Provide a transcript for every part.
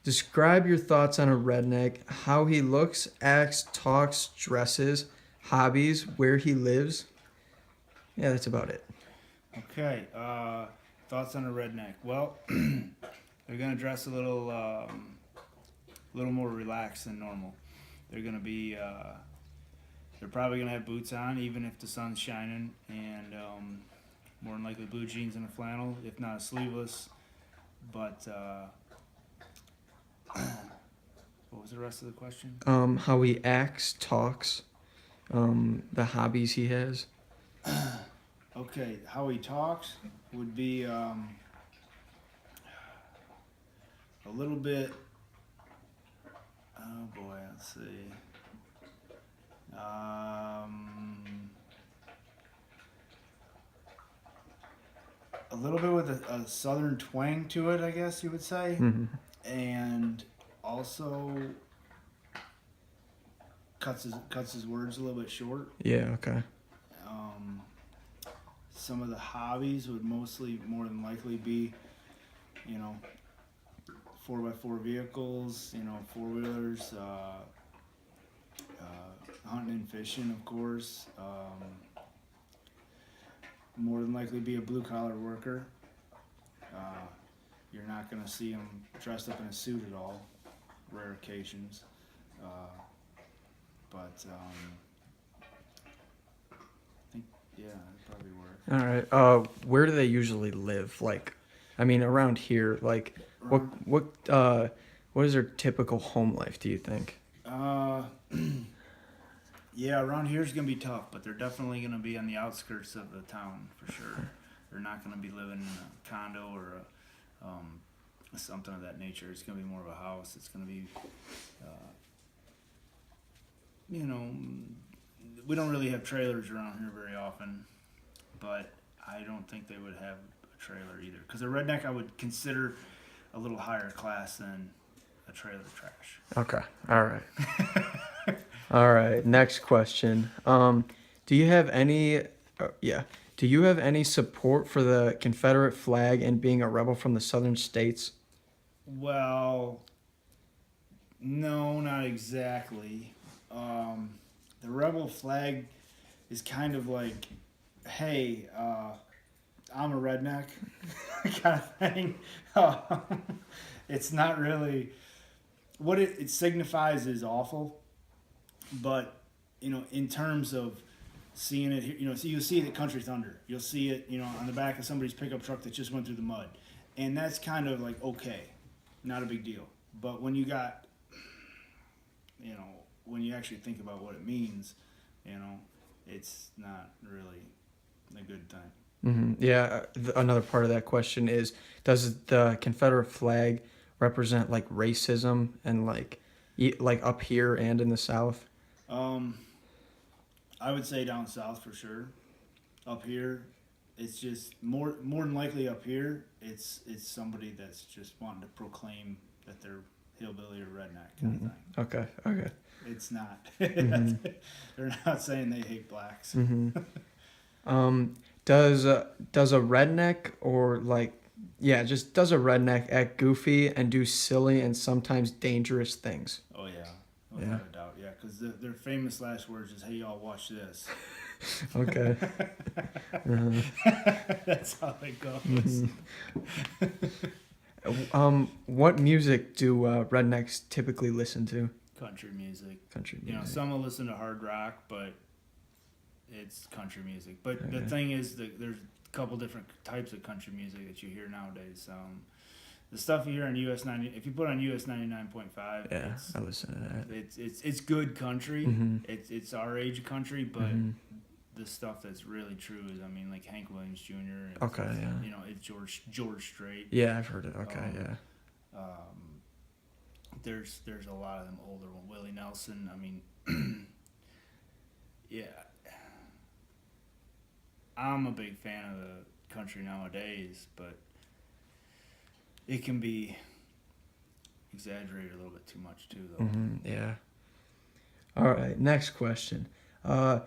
Describe your thoughts on a redneck, how he looks, acts, talks, dresses, hobbies, where he lives. Yeah, that's about it. Okay. Thoughts on a redneck? Well, they're gonna dress a little more relaxed than normal. They're gonna be. They're probably gonna have boots on, even if the sun's shining, and more than likely blue jeans and a flannel, if not a sleeveless. But what was the rest of the question? How he acts, talks, the hobbies he has. Okay, how he talks would be a little bit. Oh boy, let's see. Um, a little bit with a southern twang to it, I guess you would say, Hmm. and also cuts his words a little bit short. Yeah, okay. Um, some of the hobbies would mostly, more than likely, be, you know, 4x4 vehicles, four wheelers, hunting and fishing, of course. More than likely be a blue collar worker. Uh, you're not going to see him dressed up in a suit at all, rare occasions. Uh, but I think, yeah, that'd probably work. All right. Where do they usually live? Like, I mean, around here. Like, what Um, what uh, what is their typical home life? Do you think? uh, yeah, around here's gonna be tough, but they're definitely gonna be on the outskirts of the town for sure. They're not gonna be living in a condo or something of that nature. It's gonna be more of a house. It's gonna be, uh, you know, we don't really have trailers around here very often, but I don't think they would have a trailer either. Because a redneck I would consider a little higher class than a trailer trash. Okay. All right. All right. Next question. Do you have any? Yeah. Do you have any support for the Confederate flag and being a rebel from the southern states? Well, no, not exactly. The rebel flag is kind of like, hey, I'm a redneck kind of thing. It's not really what it signifies is awful, but in terms of seeing it, so you'll see it at Country Thunder. You'll see it, on the back of somebody's pickup truck that just went through the mud, and that's kind of like okay, not a big deal. But when you got, when you actually think about what it means, it's not really a good thing. Yeah. Another part of that question is, does the Confederate flag represent like racism and like up here and in the South? Um, I would say down south for sure. Up here, it's just more than likely up here. It's somebody that's just wanting to proclaim that they're hillbilly or redneck kind of Hmm. thing. Okay. Okay. It's not. Hmm. They're not saying they hate blacks. Hmm. Um, does a redneck or like yeah, just does a redneck act goofy and do silly and sometimes dangerous things? Oh yeah, Yeah. without a doubt. Yeah, because their famous last words is, "Hey y'all, watch this." Okay. Uh, That's how it goes. mhm. What music do rednecks typically listen to? Country music. Country music. Some will listen to hard rock, but it's country music. But the Okay. thing is that there's a couple different types of country music that you hear nowadays. The stuff you hear on US 90, if you put on US 99.5, Yeah, I listen to that. it's good country. Hmm. It's our age of country, but Hmm. the stuff that's really true is, I mean, like Hank Williams Jr. Okay. Yeah. It's George Strait. Yeah, I've heard it. Okay. Um, Yeah. Um, there's a lot of them older ones. Willie Nelson. I mean, yeah, I'm a big fan of the country nowadays, but it can be exaggerated a little bit too much too, though. Yeah. All right. Next question. Uh,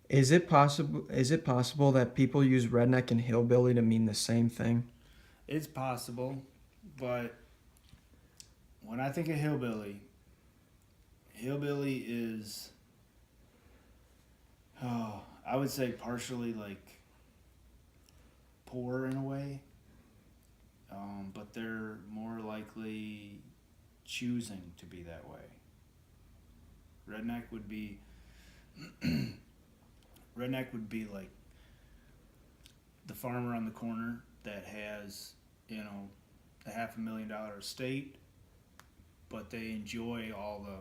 is it possible? Is it possible that people use redneck and hillbilly to mean the same thing? It's possible, but when I think of hillbilly is, oh, I would say partially like poor in a way, but they're more likely choosing to be that way. Redneck would be redneck would be like the farmer on the corner that has, you know, a $500,000 estate, but they enjoy all the,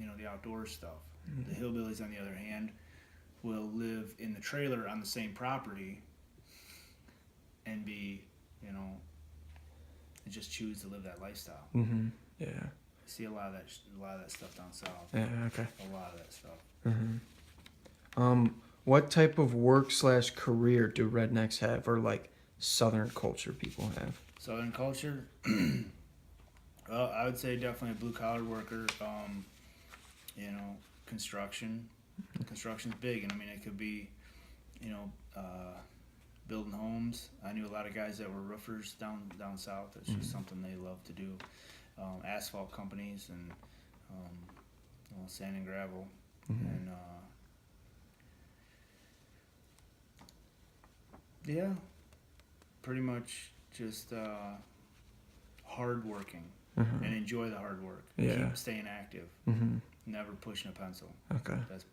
you know, the outdoor stuff. The hillbillies, on the other hand, will live in the trailer on the same property and be, you know, and just choose to live that lifestyle. Mm-hmm. Yeah. I see a lot of that stuff down south. Yeah. Okay. A lot of that stuff. Mm-hmm. What type of work/career do rednecks have, or like Southern culture people have? Southern culture, well, I would say definitely a blue collar worker. You know, construction. Construction's big, and I mean it could be, you know, building homes. I knew a lot of guys that were roofers down south. It's just something they love to do. Asphalt companies and you know, sand and gravel, and yeah, pretty much just hard working and enjoy the hard work. Yeah. Keep staying active. Never pushing a pencil. Okay. That's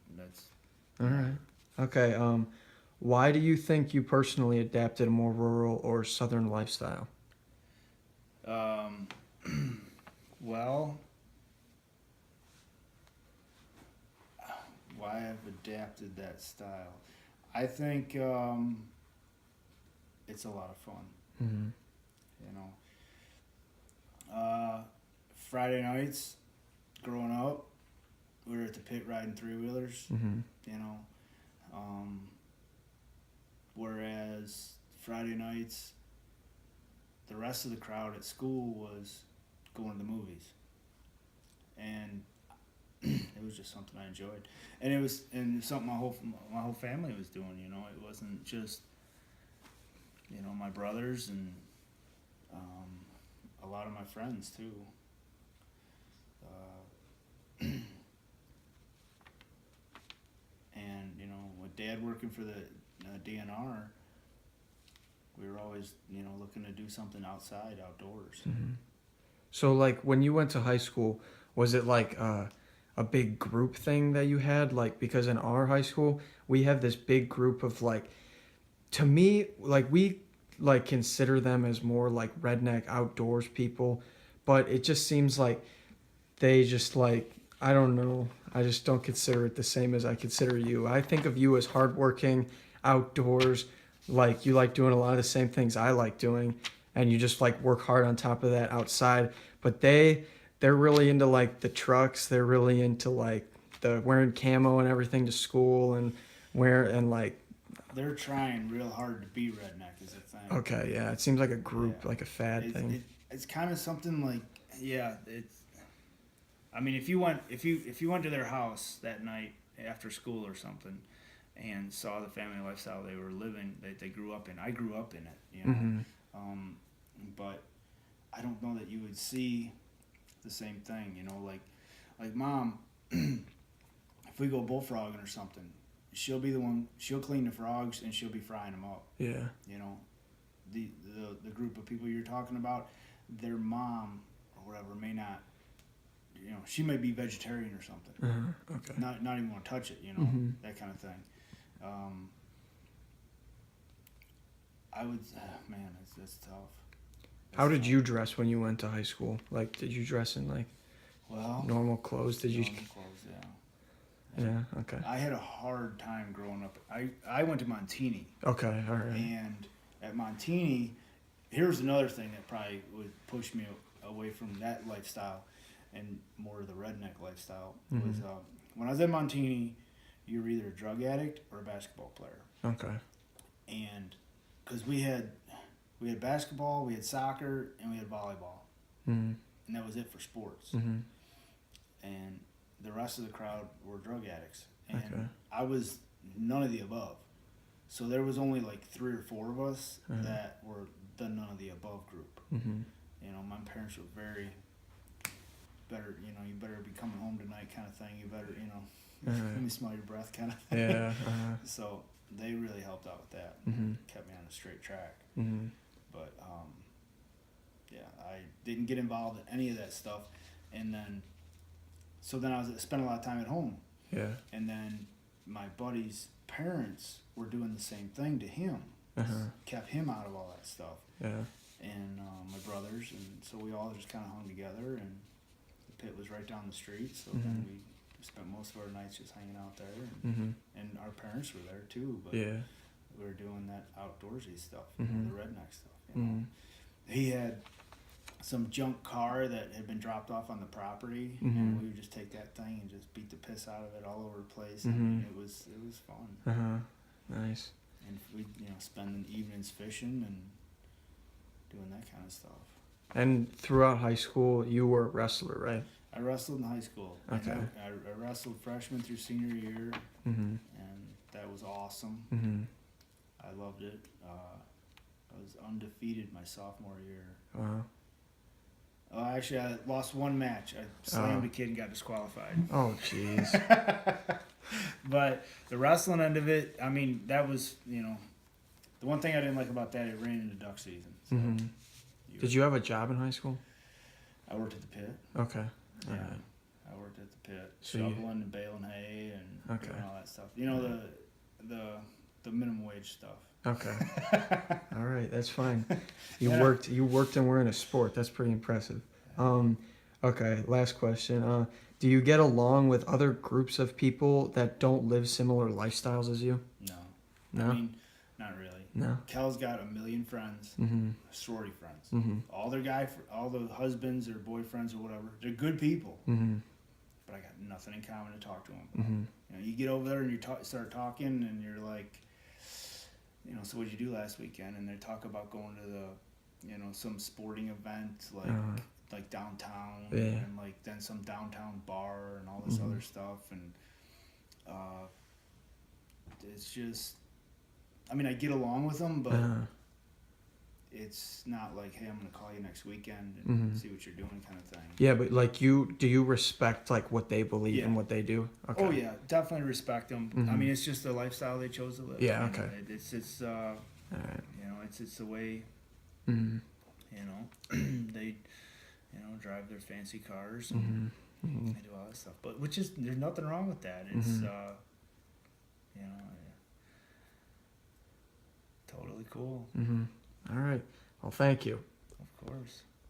All right. Okay. Why do you think you personally adapted a more rural or Southern lifestyle? Well, why I've adapted that style, I think it's a lot of fun. Mm-hmm. You know, Friday nights, growing up, we were at the pit riding 3-wheelers. Mm-hmm. You know, whereas Friday nights, the rest of the crowd at school was going to the movies, and it was just something I enjoyed, and it was something my whole family was doing. You know, it wasn't just, you know, my brothers and a lot of my friends too. And you know, with Dad working for the DNR, we were always, you know, looking to do something outside, outdoors. So, like, when you went to high school, was it like a big group thing that you had? Like, because in our high school, we have this big group of, like, to me, like, we, like, consider them as more, like, redneck outdoors people. But it just seems like they just, like, I don't know. I just don't consider it the same as I consider you. I think of you as hardworking, outdoors, like, you like doing a lot of the same things I like doing, and you just like work hard on top of that outside. But they're really into like the trucks. They're really into like the wearing camo and everything to school and like. They're trying real hard to be redneck is a thing. Okay, yeah, it seems like a group, Yeah. like a fad thing. It's kind of something like, yeah, it's. I mean, if you went to their house that night after school or something, and saw the family lifestyle they were living, that they grew up in. I grew up in it, you know. Mm-hmm. But I don't know that you would see the same thing, you know, like Mom, if we go bullfrogging or something, she'll be the one, she'll clean the frogs and she'll be frying them up. Yeah. You know, the group of people you're talking about, their mom or whatever may not, you know, she may be vegetarian or something. Uh-huh. Okay. Not even want to touch it, you know, that kind of thing. I would, man, it's tough. How did you dress when you went to high school? Like, did you dress in like normal clothes? Did you? Normal clothes, yeah. Yeah. Okay. I had a hard time growing up. I went to Montini, Okay. All right. and at Montini, here's another thing that probably would push me away from that lifestyle and more of the redneck lifestyle was when I was at Montini, you were either a drug addict or a basketball player. Okay. And because we had basketball, we had soccer, and we had volleyball, Mm-hmm. and that was it for sports. Mm-hmm. And the rest of the crowd were drug addicts, and Okay. I was none of the above. So there was only like 3 or 4 of us that were the none of the above group. Mm-hmm. You know, my parents were very, better, you better be coming home tonight kind of thing. You better, Uh-huh. let me smell your breath kind of thing. Yeah. So they really helped out with that. Mm-hmm. Kept me on the straight track. Mm-hmm. But yeah, I didn't get involved in any of that stuff. And then, so then I spent a lot of time at home. Yeah. And then my buddy's parents were doing the same thing to him. Uh-huh. Kept him out of all that stuff. Yeah. And my brothers, and so we all just kind of hung together, and the pit was right down the street, so then we spent most of our nights just hanging out there, Mm-hmm. and our parents were there too, but Yeah. we were doing that outdoorsy stuff, Mhm. the redneck stuff. You know? Mm-hmm. He had some junk car that had been dropped off on the property, Mhm. and we would just take that thing and just beat the piss out of it all over the place. I mean, Mhm. it was fun, Uh-huh. Nice. and we spend evenings fishing and doing that kind of stuff. And throughout high school, you were a wrestler, right? I wrestled in high school. Okay. And I wrestled freshman through senior year, Mm-hmm. and that was awesome. Mm-hmm. I loved it. I was undefeated my sophomore year. Wow. Actually, I lost one match. I slammed a kid and got disqualified. Oh, jeez. But the wrestling end of it, I mean, that was, the one thing I didn't like about that, it ran into duck season. So Mm-hmm. Did you have a job in high school? I worked at the pit. Okay. Yeah. All right. I worked at the pit, So you- shoveling and baling hay and Okay. doing all that stuff. The minimum wage stuff. Okay. All right, that's fine. You Yeah. worked and were in a sport. That's pretty impressive. Okay, last question. Do you get along with other groups of people that don't live similar lifestyles as you? No. No? I mean, not really. No. Kel's got a million friends, Mm-hmm. sorority friends. Mm-hmm. All the husbands or boyfriends or whatever, they're good people. Mm-hmm. But I got nothing in common to talk to them about. Mm-hmm. You get over there and you start talking, and you're like, so what'd you do last weekend? And they talk about going to the, some sporting event like downtown, Yeah. and like then some downtown bar and all this Mhm. other stuff, and it's just, I mean, I get along with them, but it's not like, hey, I'm gonna call you next weekend and Mhm. see what you're doing kind of thing. Yeah, but like do you respect like what they believe and Yeah. what they do? Okay. Oh yeah, definitely respect them. I Mhm. mean, it's just the lifestyle they chose to live. Yeah, you know. okay. It's All right. it's the way, Mm-hmm. they drive their fancy cars and Mm-hmm. Mm-hmm. they do all that stuff. But there's nothing wrong with that. It's Mhm. totally cool. Mm-hmm. All right. Well, thank you. Of course.